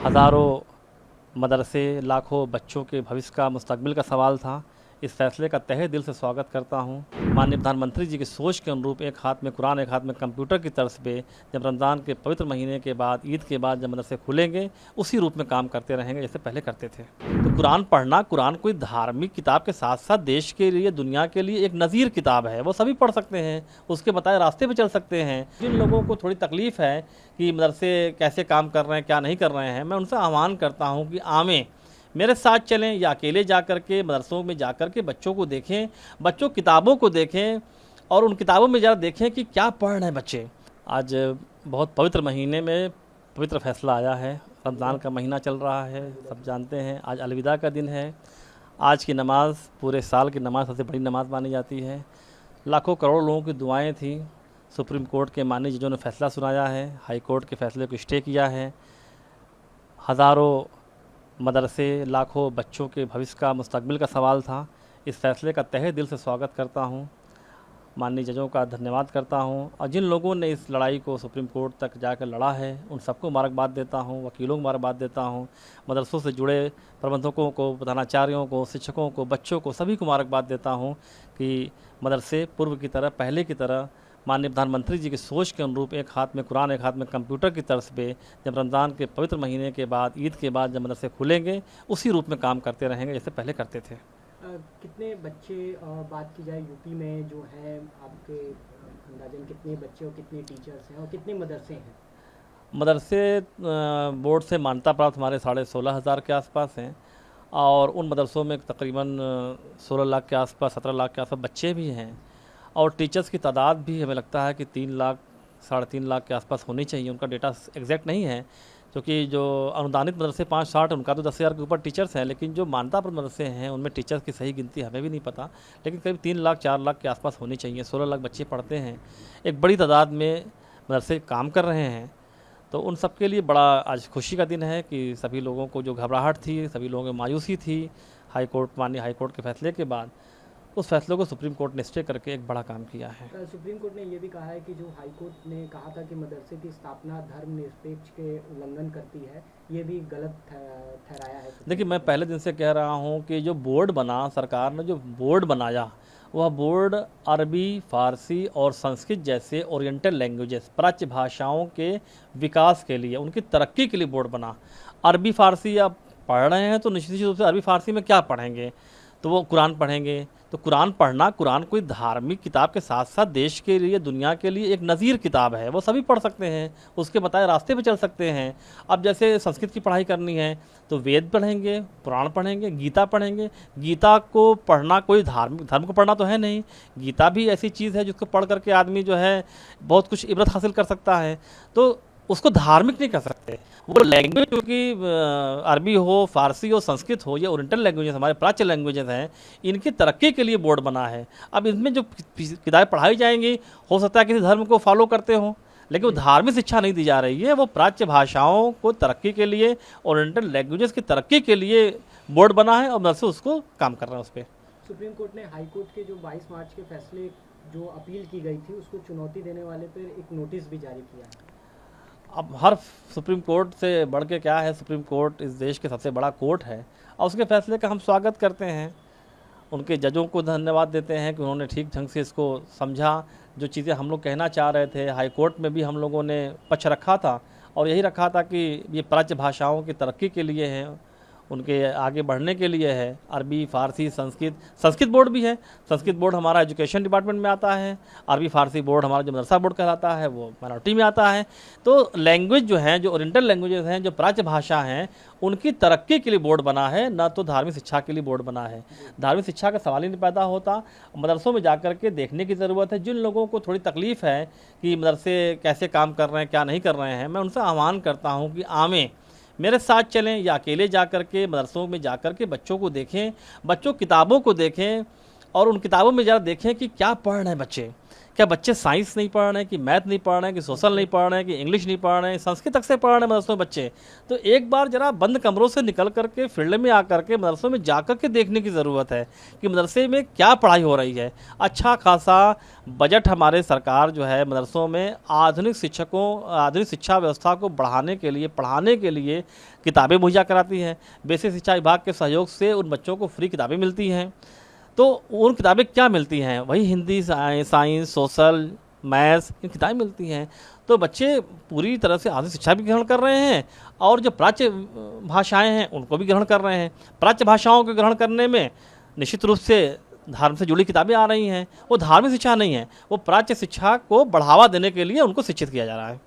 हज़ारों मदरसे, लाखों बच्चों के भविष्य का, मुस्तकबिल का सवाल था। इस फैसले का तहे दिल से स्वागत करता हूँ। माननीय प्रधानमंत्री जी की सोच के अनुरूप एक हाथ में कुरान, एक हाथ में कंप्यूटर की तर्ज पे जब रमज़ान के पवित्र महीने के बाद, ईद के बाद जब मदरसे खुलेंगे, उसी रूप में काम करते रहेंगे जैसे पहले करते थे। तो कुरान पढ़ना, कुरान कोई धार्मिक किताब के साथ साथ देश के लिए, दुनिया के लिए एक नज़ीर किताब है। वो सभी पढ़ सकते हैं, उसके बताए रास्ते पे चल सकते हैं। जिन लोगों को थोड़ी तकलीफ़ है कि मदरसे कैसे काम कर रहे हैं, क्या नहीं कर रहे हैं, मैं उनसे आह्वान करता हूँ कि आवें, मेरे साथ चलें या अकेले जा कर के मदरसों में जा कर के बच्चों को देखें, बच्चों किताबों को देखें और उन किताबों में ज़रा देखें कि क्या पढ़ रहे हैं बच्चे। आज बहुत पवित्र महीने में पवित्र फैसला आया है। रमज़ान का महीना चल रहा है, सब जानते हैं। आज अलविदा का दिन है। आज की नमाज़ पूरे साल की नमाज़ सबसे बड़ी नमाज़ मानी जाती है। लाखों करोड़ों लोगों की दुआएं थी। सुप्रीम कोर्ट के माननीय जजों ने फैसला सुनाया है, हाई कोर्ट के फैसले को स्टे किया है। हज़ारों मदरसे, लाखों बच्चों के भविष्य का, मुस्तकबिल का सवाल था। इस फैसले का तहे दिल से स्वागत करता हूँ। माननीय जजों का धन्यवाद करता हूँ और जिन लोगों ने इस लड़ाई को सुप्रीम कोर्ट तक जाकर लड़ा है उन सबको मुबारकबाद देता हूँ, वकीलों को मुबारकबाद देता हूँ, मदरसों से जुड़े प्रबंधकों को, प्रधानाचार्यों को, शिक्षकों को, बच्चों को, सभी को मुबारकबाद देता हूँ कि मदरसे पूर्व की तरह, पहले की तरह माननीय प्रधानमंत्री जी की सोच के अनुरूप एक हाथ में कुरान, एक हाथ में कंप्यूटर की तर्ज पे जब रमज़ान के पवित्र महीने के बाद, ईद के बाद जब मदरसे खुलेंगे, उसी रूप में काम करते रहेंगे जैसे पहले करते थे। कितने बच्चे, बात की जाए यूपी में जो है, आपके अंदाजन कितने बच्चे और कितने टीचर्स हैं और कितने मदरसे हैं? मदरसे बोर्ड से मान्यता प्राप्त हमारे 16,500 के आसपास हैं और उन मदरसों में तकरीबन 16 लाख के आसपास, 17 लाख के आसपास बच्चे भी हैं और टीचर्स की तादाद भी हमें लगता है कि 3 लाख, 3.5 लाख के आसपास होनी चाहिए। उनका डेटा एग्जैक्ट नहीं है क्योंकि जो अनुदानित मदरसे 5-60 उनका तो 10,000 के ऊपर टीचर्स हैं, लेकिन जो मान्यता प्राप्त मदरसे हैं उनमें टीचर्स की सही गिनती हमें भी नहीं पता, लेकिन करीब 3 लाख, 4 लाख के आसपास होनी चाहिए। 16 लाख बच्चे पढ़ते हैं, एक बड़ी तादाद में मदरसे काम कर रहे हैं। तो उन सब के लिए बड़ा आज खुशी का दिन है कि सभी लोगों को जो घबराहट थी, सभी लोगों की मायूसी थी माननीय हाई कोर्ट के फैसले के बाद, उस फैसले को सुप्रीम कोर्ट ने स्टे करके एक बड़ा काम किया है। सुप्रीम कोर्ट ने यह भी कहा है कि जो हाई कोर्ट ने कहा था कि मदरसे की स्थापना धर्मनिरपेक्ष के उल्लंघन करती है, ये भी गलत ठहराया है। देखिए, मैं पहले दिन से कह रहा हूँ कि जो बोर्ड बना, सरकार ने जो बोर्ड बनाया, वह बोर्ड अरबी, फ़ारसी और संस्कृत जैसे ओरिएंटल लैंग्वेजेस, प्राच्य भाषाओं के विकास के लिए, उनकी तरक्की के लिए बोर्ड बना। अरबी फ़ारसी आप पढ़ रहे हैं तो निश्चित रूप से अरबी फ़ारसी में क्या पढ़ेंगे, तो वो कुरान पढ़ेंगे। तो कुरान पढ़ना, कुरान कोई धार्मिक किताब के साथ साथ देश के लिए, दुनिया के लिए एक नज़ीर किताब है। वो सभी पढ़ सकते हैं, उसके बताए रास्ते पे चल सकते हैं। अब जैसे संस्कृत की पढ़ाई करनी है तो वेद पढ़ेंगे, पुराण पढ़ेंगे, गीता पढ़ेंगे। गीता को पढ़ना कोई धर्म को पढ़ना तो है नहीं, गीता भी ऐसी चीज़ है जिसको पढ़ करके आदमी जो है बहुत कुछ इबरत हासिल कर सकता है। तो उसको धार्मिक नहीं कर सकते। वो लैंग्वेज क्योंकि अरबी हो, फ़ारसी हो, संस्कृत हो, ये ओरिएंटल लैंग्वेजेस, हमारे प्राच्य लैंग्वेजेस हैं, इनकी तरक्की के लिए बोर्ड बना है। अब इसमें जो किताबें पढ़ाई जाएंगी, हो सकता है किसी धर्म को फॉलो करते हों, लेकिन वो धार्मिक शिक्षा नहीं दी जा रही है। वो प्राच्य भाषाओं को तरक्की के लिए, ओरिएंटल लैंग्वेजेस की तरक्की के लिए बोर्ड बना है और मदरसे उसको काम कर रहे हैं उस पर। सुप्रीम कोर्ट ने हाई कोर्ट के जो 22 मार्च के फैसले जो अपील की गई थी उसको चुनौती देने वाले पर एक नोटिस भी जारी किया है। अब हर सुप्रीम कोर्ट से बढ़ के क्या है, सुप्रीम कोर्ट इस देश के सबसे बड़ा कोर्ट है और उसके फैसले का हम स्वागत करते हैं। उनके जजों को धन्यवाद देते हैं कि उन्होंने ठीक ढंग से इसको समझा। जो चीज़ें हम लोग कहना चाह रहे थे, हाई कोर्ट में भी हम लोगों ने पक्ष रखा था और यही रखा था कि ये प्राच्य भाषाओं की तरक्की के लिए है, उनके आगे बढ़ने के लिए है। अरबी, फ़ारसी, संस्कृत बोर्ड भी है। संस्कृत बोर्ड हमारा एजुकेशन डिपार्टमेंट में आता है, अरबी फ़ारसी बोर्ड हमारा जो मदरसा बोर्ड कहलाता है वो माइनॉरिटी में आता है। तो लैंग्वेज जो हैं, जो ओरिएंटल लैंग्वेजेस हैं, जो प्राच्य भाषा हैं, उनकी तरक्की के लिए बोर्ड बना है, ना तो धार्मिक शिक्षा के लिए बोर्ड बना है। धार्मिक शिक्षा का सवाल ही नहीं पैदा होता। मदरसों में जाकर के देखने की ज़रूरत है। जिन लोगों को थोड़ी तकलीफ़ है कि मदरसे कैसे काम कर रहे हैं, क्या नहीं कर रहे हैं, मैं उनसे आह्वान करता हूँ कि आवें, मेरे साथ चलें या अकेले जा कर के मदरसों में जा कर के बच्चों को देखें, बच्चों किताबों को देखें और उन किताबों में ज़रा देखें कि क्या पढ़ रहे हैं बच्चे, क्या बच्चे साइंस नहीं पढ़ रहे हैं, कि मैथ नहीं पढ़ रहे हैं, कि सोशल नहीं पढ़ रहे हैं, कि इंग्लिश नहीं पढ़ रहे हैं, संस्कृत तक से पढ़ रहे हैं मदरसों में बच्चे? तो एक बार जरा बंद कमरों से निकल करके फील्ड में आकर के मदरसों में जा कर के देखने की ज़रूरत है कि मदरसे में क्या पढ़ाई हो रही है। अच्छा खासा बजट हमारे सरकार जो है मदरसों में आधुनिक शिक्षा व्यवस्था को बढ़ाने के लिए, पढ़ाने के लिए किताबें मुहैया कराती है। बेसिक शिक्षा विभाग के सहयोग से उन बच्चों को फ्री किताबें मिलती हैं। तो उन किताबें क्या मिलती हैं? वही हिंदी, साइंस, सोशल, मैथ्स, इन किताबें मिलती हैं। तो बच्चे पूरी तरह से आधुनिक शिक्षा भी ग्रहण कर रहे हैं और जो प्राच्य भाषाएं हैं उनको भी ग्रहण कर रहे हैं। प्राच्य भाषाओं को ग्रहण करने में निश्चित रूप से धर्म से जुड़ी किताबें आ रही हैं। वो धार्मिक शिक्षा नहीं है, वो प्राच्य शिक्षा को बढ़ावा देने के लिए उनको शिक्षित किया जा रहा है।